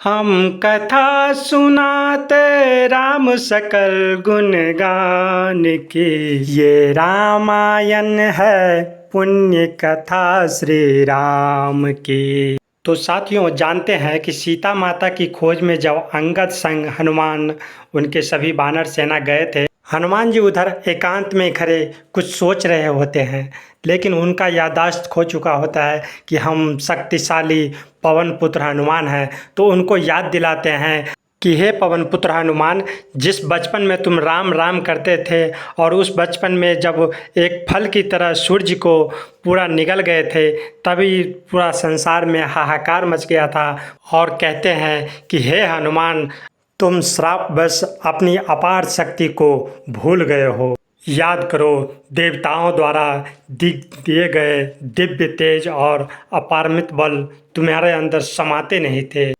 हम कथा सुनाते राम सकल गुण गान की। ये रामायण है पुण्य कथा श्री राम की। तो साथियों, जानते हैं कि सीता माता की खोज में जब अंगद संग हनुमान उनके सभी वानर सेना गए थे, हनुमान जी उधर एकांत में खड़े कुछ सोच रहे होते हैं, लेकिन उनका याददाश्त खो चुका होता है कि हम शक्तिशाली पवन पुत्र हनुमान हैं। तो उनको याद दिलाते हैं कि हे पवन पुत्र हनुमान, जिस बचपन में तुम राम राम करते थे और उस बचपन में जब एक फल की तरह सूर्य को पूरा निगल गए थे, तभी पूरा संसार में हाहाकार मच गया था। और कहते हैं कि हे हनुमान, तुम श्रापवश अपनी अपार शक्ति को भूल गए हो। याद करो, देवताओं द्वारा दिए गए दिव्य तेज और अपारमित बल तुम्हारे अंदर समाते नहीं थे।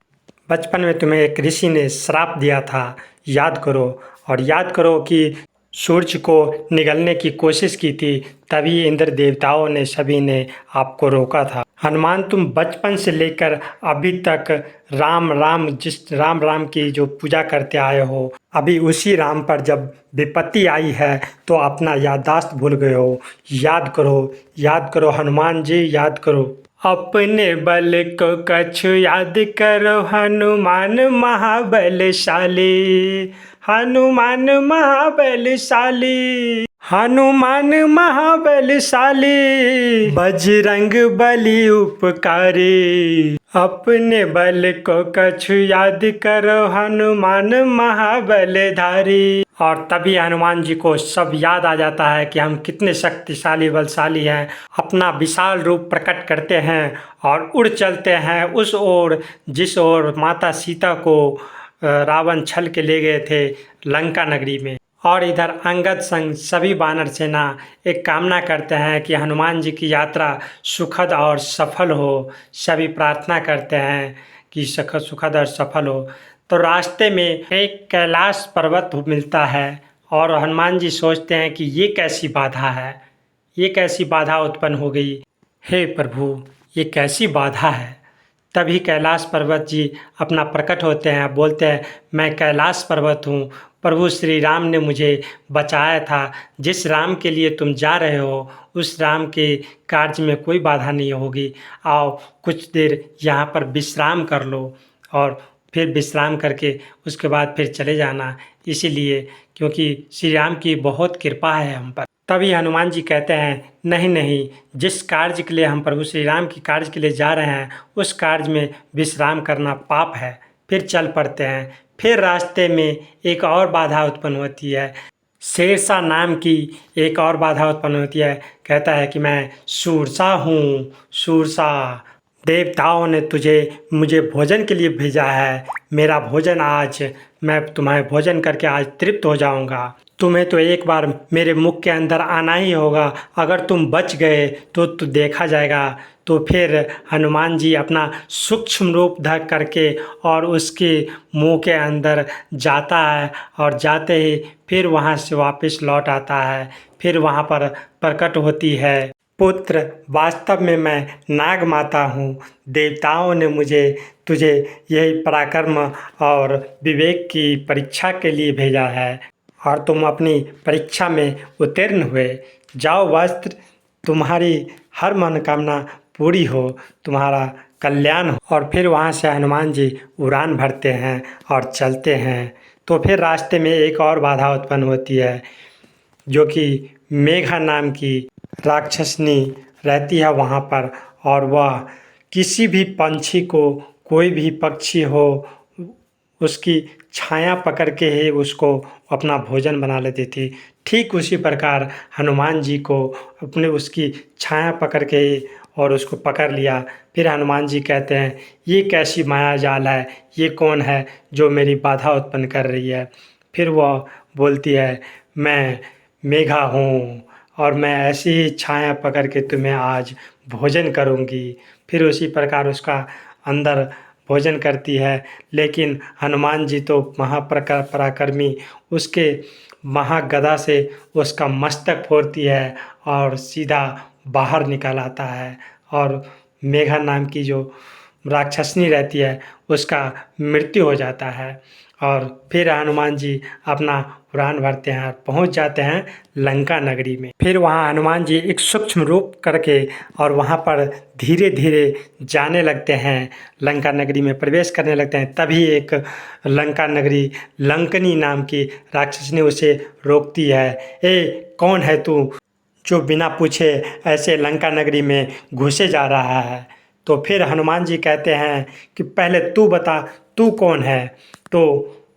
बचपन में तुम्हें एक ऋषि ने श्राप दिया था, याद करो। और याद करो कि सूर्य को निगलने की कोशिश की थी, तभी इंद्र देवताओं ने सभी ने आपको रोका था। हनुमान, तुम बचपन से लेकर अभी तक राम राम की जो पूजा करते आए हो, अभी उसी राम पर जब विपत्ति आई है तो अपना याददाश्त भूल गए हो। याद करो हनुमान जी, याद करो। अपने बल को कछु याद करो, हनुमान महाबलशाली। हनुमान महाबलशाली, हनुमान महाबलशाली, बजरंग बली उपकारी। अपने बल को कछु याद करो, हनुमान महाबलधारी। और तभी हनुमान जी को सब याद आ जाता है कि हम कितने शक्तिशाली बलशाली हैं। अपना विशाल रूप प्रकट करते हैं और उड़ चलते हैं उस ओर जिस ओर माता सीता को रावण छल के ले गए थे, लंका नगरी में। और इधर अंगद संग सभी वानर सेना एक कामना करते हैं कि हनुमान जी की यात्रा सुखद और सफल हो। सभी प्रार्थना करते हैं कि सुखद और सफल हो। तो रास्ते में एक कैलाश पर्वत मिलता है और हनुमान जी सोचते हैं कि ये कैसी बाधा है, ये कैसी बाधा उत्पन्न हो गई। हे प्रभु, ये कैसी बाधा है। तभी कैलाश पर्वत जी अपना प्रकट होते हैं, बोलते हैं, मैं कैलाश पर्वत हूँ। प्रभु श्री राम ने मुझे बचाया था। जिस राम के लिए तुम जा रहे हो, उस राम के कार्य में कोई बाधा नहीं होगी। आओ कुछ देर यहाँ पर विश्राम कर लो और फिर विश्राम करके उसके बाद फिर चले जाना। इसीलिए क्योंकि श्री राम की बहुत कृपा है हम पर। तभी हनुमान जी कहते हैं, नहीं नहीं, जिस कार्य के लिए हम प्रभु श्री राम की कार्य के लिए जा रहे हैं, उस कार्य में विश्राम करना पाप है। फिर चल पड़ते हैं। फिर रास्ते में एक और बाधा उत्पन्न होती है। शेरशाह नाम की एक और बाधा उत्पन्न होती है। कहता है कि मैं शूरशाह हूँ, शूरशाह। देवताओं ने मुझे भोजन के लिए भेजा है। मेरा भोजन आज, मैं तुम्हारे भोजन करके आज तृप्त हो जाऊंगा। तुम्हें तो एक बार मेरे मुख के अंदर आना ही होगा। अगर तुम बच गए तो देखा जाएगा। तो फिर हनुमान जी अपना सूक्ष्म रूप धर करके और उसके मुंह के अंदर जाता है और जाते ही फिर वहां से वापस लौट आता है। फिर वहां पर प्रकट होती है, पुत्र, वास्तव में मैं नाग माता हूँ। देवताओं ने तुझे यही पराक्रम और विवेक की परीक्षा के लिए भेजा है और तुम अपनी परीक्षा में उत्तीर्ण हुए। जाओ वस्त्र, तुम्हारी हर मनोकामना पूरी हो, तुम्हारा कल्याण हो। और फिर वहाँ से हनुमान जी उड़ान भरते हैं और चलते हैं। तो फिर रास्ते में एक और बाधा उत्पन्न होती है, जो कि मेघा नाम की राक्षसनी रहती है वहाँ पर। और वह किसी भी पंछी को, कोई भी पक्षी हो, उसकी छाया पकड़ के ही उसको अपना भोजन बना लेती थी। ठीक उसी प्रकार हनुमान जी को अपने उसकी छाया पकड़ के ही और उसको पकड़ लिया। फिर हनुमान जी कहते हैं, ये कैसी माया जाल है, ये कौन है जो मेरी बाधा उत्पन्न कर रही है। फिर वह बोलती है, मैं मेघा हूँ और मैं ऐसी ही छाया पकड़ के तुम्हें आज भोजन करूँगी। फिर उसी प्रकार उसका अंदर भोजन करती है। लेकिन हनुमान जी तो पराक्रमी, उसके महागदा से उसका मस्तक फोड़ती है और सीधा बाहर निकल आता है। और मेघा नाम की जो राक्षसनी रहती है उसका मृत्यु हो जाता है। और फिर हनुमान जी अपना उड़ान भरते हैं और पहुंच जाते हैं लंका नगरी में। फिर वहां हनुमान जी एक सूक्ष्म रूप करके और वहां पर धीरे धीरे जाने लगते हैं, लंका नगरी में प्रवेश करने लगते हैं। तभी एक लंका नगरी लंकनी नाम की राक्षसनी उसे रोकती है। ए, कौन है तू जो बिना पूछे ऐसे लंका नगरी में घुसे जा रहा है? तो फिर हनुमान जी कहते हैं कि पहले तू बता, तू कौन है? तो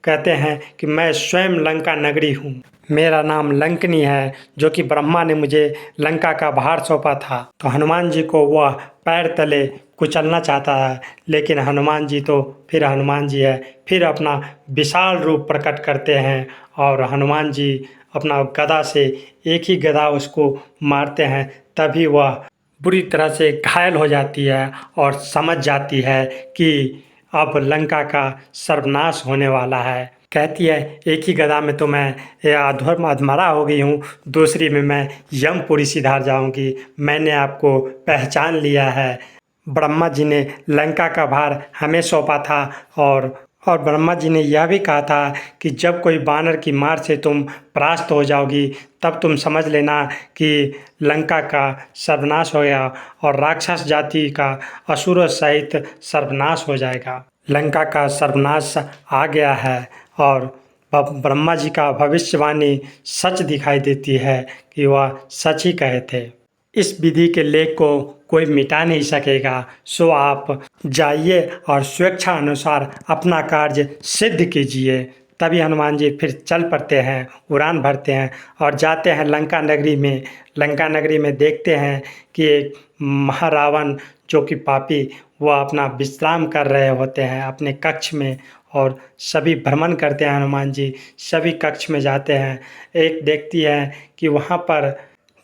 कहते हैं कि मैं स्वयं लंका नगरी हूँ, मेरा नाम लंकनी है, जो कि ब्रह्मा ने मुझे लंका का भार सौंपा था। तो हनुमान जी को वह पैर तले कुचलना चाहता है, लेकिन हनुमान जी तो फिर हनुमान जी है। फिर अपना विशाल रूप प्रकट करते हैं और हनुमान जी अपना गदा से एक ही गदा उसको मारते हैं। तभी वह बुरी तरह से घायल हो जाती है और समझ जाती है कि अब लंका का सर्वनाश होने वाला है। कहती है, एक ही गदा में तो मैं अधमरा हो गई हूँ, दूसरी में मैं यमपुरी सिधार जाऊंगी। मैंने आपको पहचान लिया है। ब्रह्मा जी ने लंका का भार हमें सौंपा था और ब्रह्मा जी ने यह भी कहा था कि जब कोई बानर की मार से तुम परास्त हो जाओगी तब तुम समझ लेना कि लंका का सर्वनाश हो गया और राक्षस जाति का असुर सहित सर्वनाश हो जाएगा। लंका का सर्वनाश आ गया है और ब्रह्मा जी का भविष्यवाणी सच दिखाई देती है कि वह सच ही कहे थे। इस विधि के लेख को कोई मिटा नहीं सकेगा, सो आप जाइए और स्वेच्छा अनुसार अपना कार्य सिद्ध कीजिए। तभी हनुमान जी फिर चल पड़ते हैं, उड़ान भरते हैं और जाते हैं लंका नगरी में। लंका नगरी में देखते हैं कि एक महारावण जो कि पापी, वह अपना विश्राम कर रहे होते हैं अपने कक्ष में और सभी भ्रमण करते हैं। हनुमान जी सभी कक्ष में जाते हैं। एक देखती है कि वहाँ पर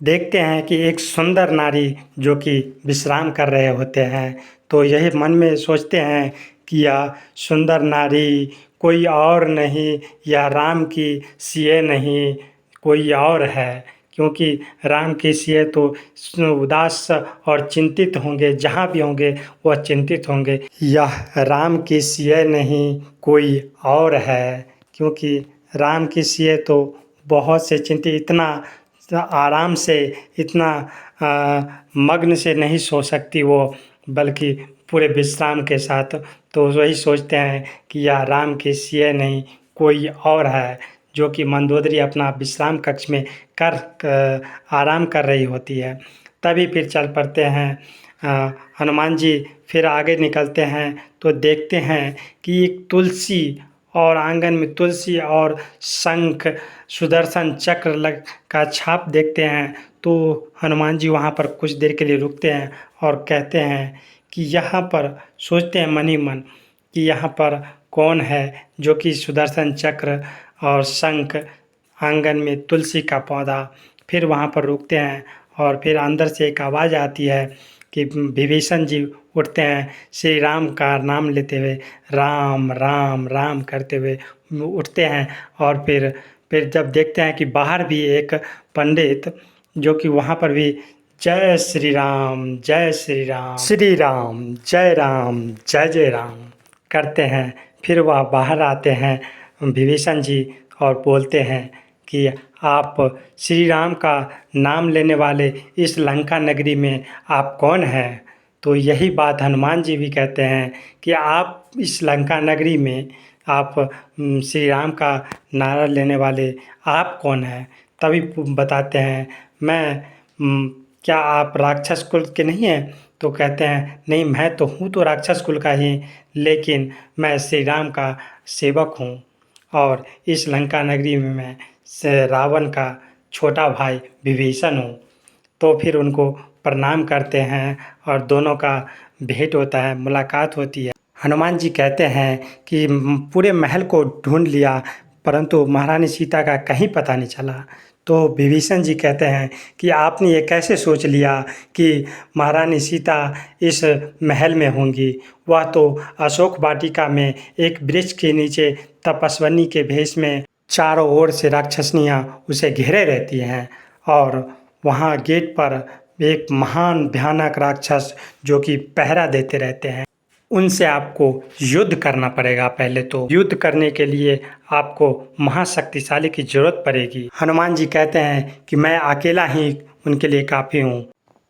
देखते हैं कि एक सुंदर नारी जो कि विश्राम कर रहे होते हैं। तो यही मन में सोचते हैं कि यह सुंदर नारी कोई और नहीं, यह राम की सिए नहीं, कोई और है। क्योंकि राम की सिए तो उदास और चिंतित होंगे, जहाँ भी होंगे वह चिंतित होंगे। यह राम की सिए नहीं, कोई और है। क्योंकि राम की सिए तो बहुत से चिंतित, इतना आराम से, इतना मग्न से नहीं सो सकती वो, बल्कि पूरे विश्राम के साथ। तो वही सोचते हैं कि यह राम की सिए नहीं, कोई और है, जो कि मंदोदरी अपना विश्राम कक्ष में आराम कर रही होती है। तभी फिर चल पड़ते हैं। हनुमान जी फिर आगे निकलते हैं तो देखते हैं कि एक तुलसी और आंगन में तुलसी और शंख सुदर्शन चक्र का छाप देखते हैं। तो हनुमान जी वहाँ पर कुछ देर के लिए रुकते हैं और कहते हैं कि यहाँ पर, सोचते हैं मन ही मन कि यहाँ पर कौन है जो कि सुदर्शन चक्र और शंख, आंगन में तुलसी का पौधा। फिर वहाँ पर रुकते हैं और फिर अंदर से एक आवाज़ आती है कि विभीषण जी उठते हैं, श्री राम का नाम लेते हुए, राम राम राम करते हुए उठते हैं। और फिर जब देखते हैं कि बाहर भी एक पंडित जो कि वहाँ पर भी जय श्री राम जय श्री राम, श्री राम जय जय राम करते हैं। फिर वह बाहर आते हैं विभीषण जी और बोलते हैं कि आप श्री राम का नाम लेने वाले इस लंका नगरी में आप कौन हैं? तो यही बात हनुमान जी भी कहते हैं कि आप इस लंका नगरी में आप श्री राम का नारा लेने वाले आप कौन हैं? तभी बताते हैं, मैं क्या आप राक्षस कुल के नहीं हैं? तो कहते हैं, नहीं, मैं तो हूँ तो राक्षस कुल का ही, लेकिन मैं श्री राम का सेवक हूँ और इस लंका नगरी में मैं रावण का छोटा भाई विभीषण हूँ। तो फिर उनको प्रणाम करते हैं और दोनों का भेंट होता है, मुलाकात होती है। हनुमान जी कहते हैं कि पूरे महल को ढूंढ लिया परंतु महारानी सीता का कहीं पता नहीं चला। तो विभीषण जी कहते हैं कि आपने ये कैसे सोच लिया कि महारानी सीता इस महल में होंगी? वह तो अशोक वाटिका में एक वृक्ष के नीचे तपस्विनी के भेष में चारों ओर से राक्षसनियाँ उसे घेरे रहती हैं और वहाँ गेट पर एक महान भयानक राक्षस जो कि पहरा देते रहते हैं। उनसे आपको युद्ध करना पड़ेगा। पहले तो युद्ध करने के लिए आपको महाशक्तिशाली की जरूरत पड़ेगी। हनुमान जी कहते हैं कि मैं अकेला ही उनके लिए काफ़ी हूँ,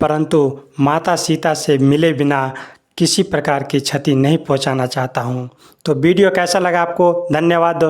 परंतु माता सीता से मिले बिना किसी प्रकार की क्षति नहीं पहुँचाना चाहता हूँ। तो वीडियो कैसा लगा आपको? धन्यवाद दोस्तों।